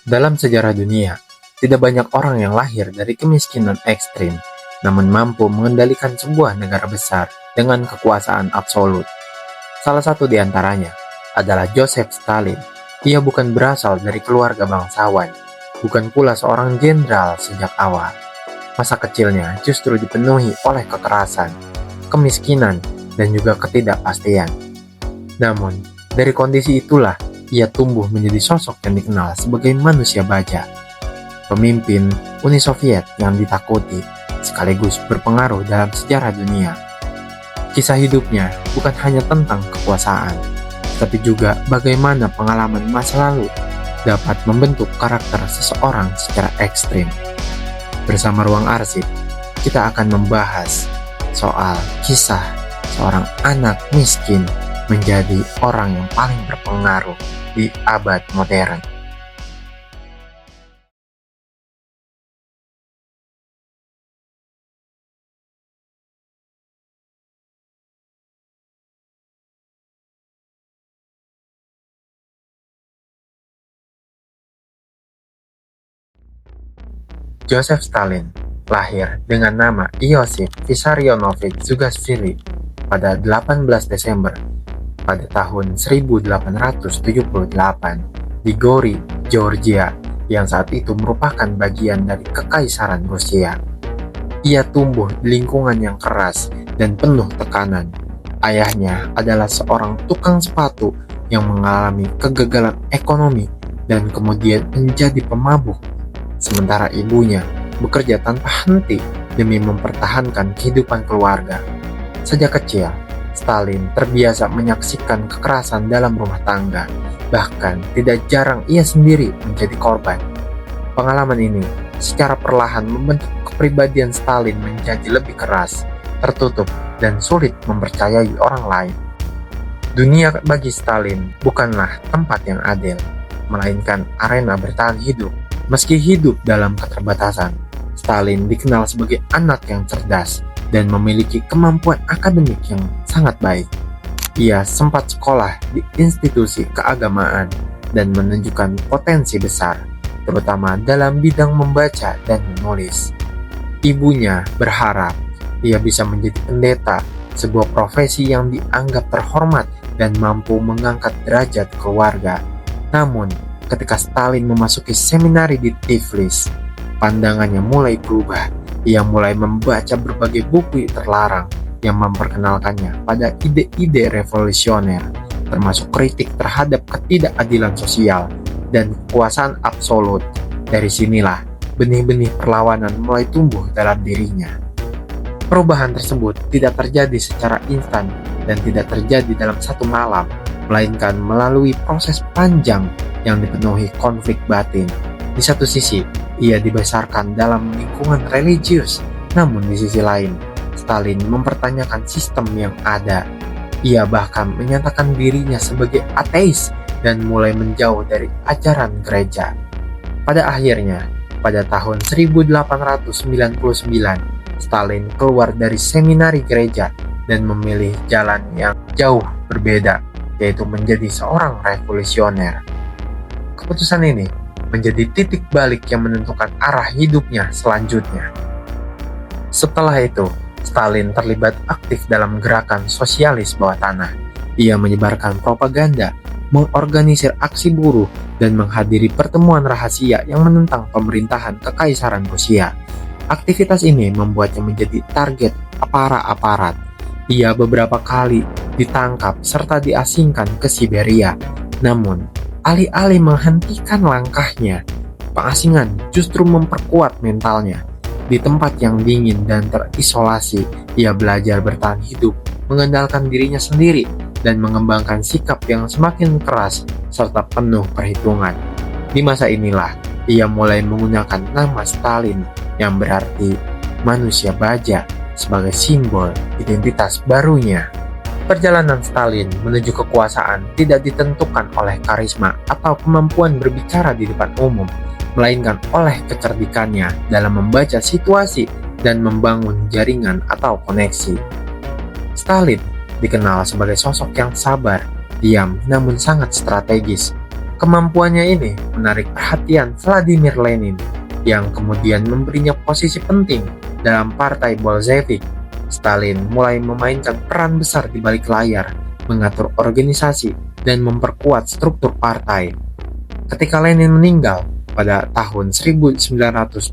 Dalam sejarah dunia, tidak banyak orang yang lahir dari kemiskinan ekstrim, namun mampu mengendalikan sebuah negara besar dengan kekuasaan absolut. Salah satu di antaranya adalah Joseph Stalin. Ia bukan berasal dari keluarga bangsawan, bukan pula seorang jenderal sejak awal. Masa kecilnya justru dipenuhi oleh kekerasan, kemiskinan, dan juga ketidakpastian. Namun, dari kondisi itulah ia tumbuh menjadi sosok yang dikenal sebagai manusia baja, pemimpin Uni Soviet yang ditakuti, sekaligus berpengaruh dalam sejarah dunia. Kisah hidupnya bukan hanya tentang kekuasaan, tapi juga bagaimana pengalaman masa lalu dapat membentuk karakter seseorang secara ekstrim. Bersama Ruang Arsip, kita akan membahas soal kisah seorang anak miskin menjadi orang yang paling berpengaruh di abad modern. Joseph Stalin lahir dengan nama Iosif Vissarionovich Zugashvili pada 18 Desember pada tahun 1878 di Gori, Georgia, yang saat itu merupakan bagian dari Kekaisaran Rusia. Ia tumbuh di lingkungan yang keras dan penuh tekanan. Ayahnya adalah seorang tukang sepatu yang mengalami kegagalan ekonomi dan kemudian menjadi pemabuk, sementara ibunya bekerja tanpa henti demi mempertahankan kehidupan keluarga. Sejak kecil, Stalin terbiasa menyaksikan kekerasan dalam rumah tangga, bahkan tidak jarang ia sendiri menjadi korban. Pengalaman ini secara perlahan membentuk kepribadian Stalin menjadi lebih keras, tertutup, dan sulit mempercayai orang lain. Dunia bagi Stalin bukanlah tempat yang adil, melainkan arena bertahan hidup. Meski hidup dalam keterbatasan, Stalin dikenal sebagai anak yang cerdas dan memiliki kemampuan akademik yang sangat baik. Ia sempat sekolah di institusi keagamaan dan menunjukkan potensi besar, terutama dalam bidang membaca dan menulis. Ibunya berharap ia bisa menjadi pendeta, sebuah profesi yang dianggap terhormat dan mampu mengangkat derajat keluarga. Namun, ketika Stalin memasuki seminari di Tiflis, pandangannya mulai berubah. Ia mulai membaca berbagai buku terlarang yang memperkenalkannya pada ide-ide revolusioner, termasuk kritik terhadap ketidakadilan sosial dan kekuasaan absolut. Dari sinilah benih-benih perlawanan mulai tumbuh dalam dirinya. Perubahan tersebut tidak terjadi secara instan dan tidak terjadi dalam satu malam, melainkan melalui proses panjang yang dipenuhi konflik batin. Di satu sisi, ia dibesarkan dalam lingkungan religius, namun di sisi lain, Stalin mempertanyakan sistem yang ada. Ia bahkan menyatakan dirinya sebagai ateis dan mulai menjauh dari ajaran gereja. Pada akhirnya, pada tahun 1899, Stalin keluar dari seminari gereja dan memilih jalan yang jauh berbeda, yaitu menjadi seorang revolusioner. Keputusan ini menjadi titik balik yang menentukan arah hidupnya selanjutnya. Setelah itu, Stalin terlibat aktif dalam gerakan sosialis bawah tanah. Ia menyebarkan propaganda, mengorganisir aksi buruh, dan menghadiri pertemuan rahasia yang menentang pemerintahan Kekaisaran Rusia. Aktivitas ini membuatnya menjadi target para aparat. Ia beberapa kali ditangkap serta diasingkan ke Siberia. Namun, alih-alih menghentikan langkahnya, pengasingan justru memperkuat mentalnya. Di tempat yang dingin dan terisolasi, ia belajar bertahan hidup, mengandalkan dirinya sendiri, dan mengembangkan sikap yang semakin keras serta penuh perhitungan. Di masa inilah, ia mulai menggunakan nama Stalin yang berarti manusia baja sebagai simbol identitas barunya. Perjalanan Stalin menuju kekuasaan tidak ditentukan oleh karisma atau kemampuan berbicara di depan umum, melainkan oleh kecerdikannya dalam membaca situasi dan membangun jaringan atau koneksi. Stalin dikenal sebagai sosok yang sabar, diam, namun sangat strategis. Kemampuannya ini menarik perhatian Vladimir Lenin, yang kemudian memberinya posisi penting dalam partai Bolshevik. Stalin mulai memainkan peran besar di balik layar, mengatur organisasi, dan memperkuat struktur partai. Ketika Lenin meninggal pada tahun 1924,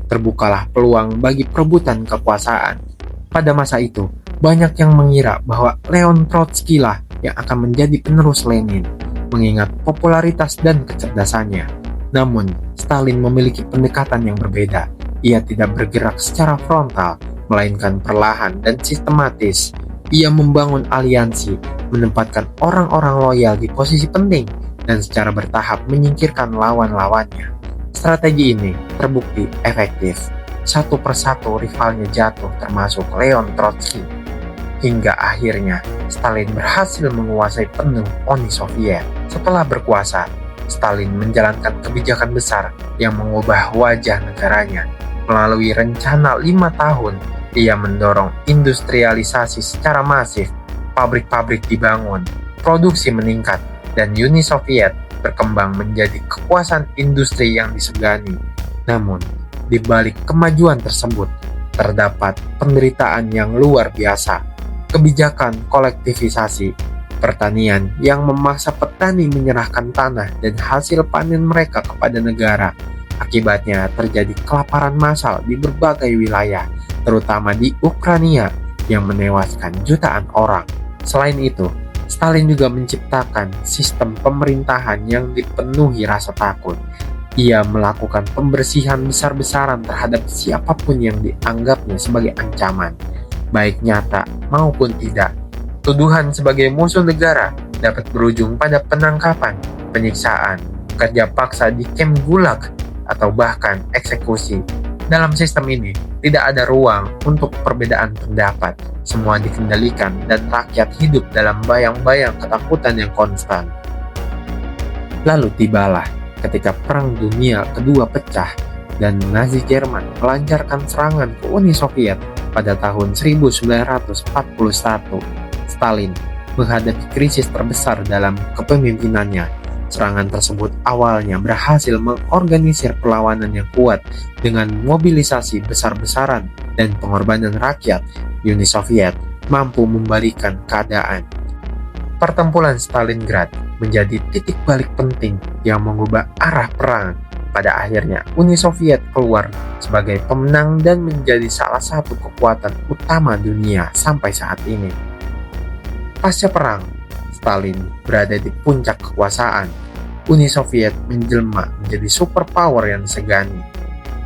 terbukalah peluang bagi perebutan kekuasaan. Pada masa itu, banyak yang mengira bahwa Leon Trotsky lah yang akan menjadi penerus Lenin, mengingat popularitas dan kecerdasannya. Namun, Stalin memiliki pendekatan yang berbeda. Ia tidak bergerak secara frontal, melainkan perlahan dan sistematis. Ia membangun aliansi, menempatkan orang-orang loyal di posisi penting, dan secara bertahap menyingkirkan lawan-lawannya. Strategi ini terbukti efektif. Satu persatu rivalnya jatuh, termasuk Leon Trotsky. Hingga akhirnya, Stalin berhasil menguasai penuh Uni Soviet. Setelah berkuasa, Stalin menjalankan kebijakan besar yang mengubah wajah negaranya. Melalui rencana 5 tahun, ia mendorong industrialisasi secara masif, pabrik-pabrik dibangun, produksi meningkat, dan Uni Soviet berkembang menjadi kekuasaan industri yang disegani. Namun, di balik kemajuan tersebut, terdapat penderitaan yang luar biasa. Kebijakan kolektivisasi pertanian yang memaksa petani menyerahkan tanah dan hasil panen mereka kepada negara. Akibatnya terjadi kelaparan massal di berbagai wilayah, terutama di Ukraina, yang menewaskan jutaan orang. Selain itu, Stalin juga menciptakan sistem pemerintahan yang dipenuhi rasa takut. Ia melakukan pembersihan besar-besaran terhadap siapapun yang dianggapnya sebagai ancaman, baik nyata maupun tidak. Tuduhan sebagai musuh negara dapat berujung pada penangkapan, penyiksaan, kerja paksa di kamp Gulag, atau bahkan eksekusi. Dalam sistem ini, tidak ada ruang untuk perbedaan pendapat. Semua dikendalikan dan rakyat hidup dalam bayang-bayang ketakutan yang konstan. Lalu tibalah ketika Perang Dunia Kedua pecah dan Nazi Jerman melancarkan serangan ke Uni Soviet pada tahun 1941. Stalin menghadapi krisis terbesar dalam kepemimpinannya. Serangan tersebut awalnya berhasil mengorganisir perlawanan yang kuat dengan mobilisasi besar-besaran dan pengorbanan rakyat. Uni Soviet mampu membalikan keadaan. Pertempuran Stalingrad menjadi titik balik penting yang mengubah arah perang. Pada akhirnya, Uni Soviet keluar sebagai pemenang dan menjadi salah satu kekuatan utama dunia sampai saat ini. Pasca perang, Stalin berada di puncak kekuasaan. Uni Soviet menjelma menjadi superpower yang disegani.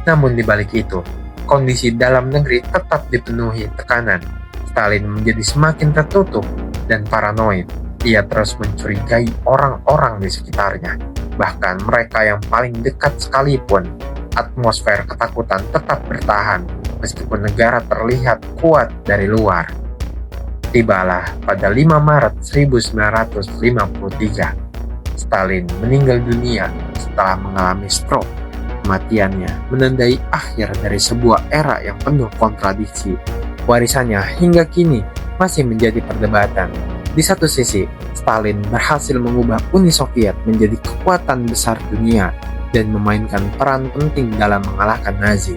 Namun di balik itu, kondisi dalam negeri tetap dipenuhi tekanan. Stalin menjadi semakin tertutup dan paranoid. Ia terus mencurigai orang-orang di sekitarnya, bahkan mereka yang paling dekat sekalipun. Atmosfer ketakutan tetap bertahan, meskipun negara terlihat kuat dari luar. Tibalah pada 5 Maret 1953, Stalin meninggal dunia setelah mengalami stroke. Kematiannya menandai akhir dari sebuah era yang penuh kontradiksi. Warisannya hingga kini masih menjadi perdebatan. Di satu sisi, Stalin berhasil mengubah Uni Soviet menjadi kekuatan besar dunia dan memainkan peran penting dalam mengalahkan Nazi.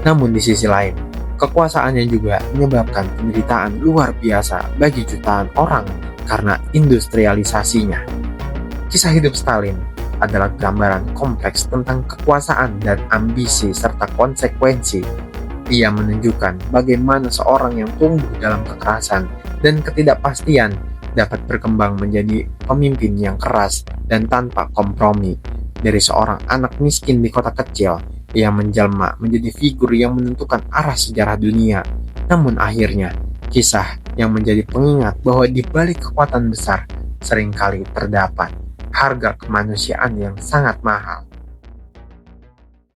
Namun di sisi lain, kekuasaannya juga menyebabkan penderitaan luar biasa bagi jutaan orang karena industrialisasinya. Kisah hidup Stalin adalah gambaran kompleks tentang kekuasaan dan ambisi serta konsekuensi. Ia menunjukkan bagaimana seorang yang tumbuh dalam kekerasan dan ketidakpastian dapat berkembang menjadi pemimpin yang keras dan tanpa kompromi. Dari seorang anak miskin di kota kecil, ia menjelma menjadi figur yang menentukan arah sejarah dunia. Namun akhirnya, kisah yang menjadi pengingat bahwa di balik kekuatan besar seringkali terdapat harga kemanusiaan yang sangat mahal.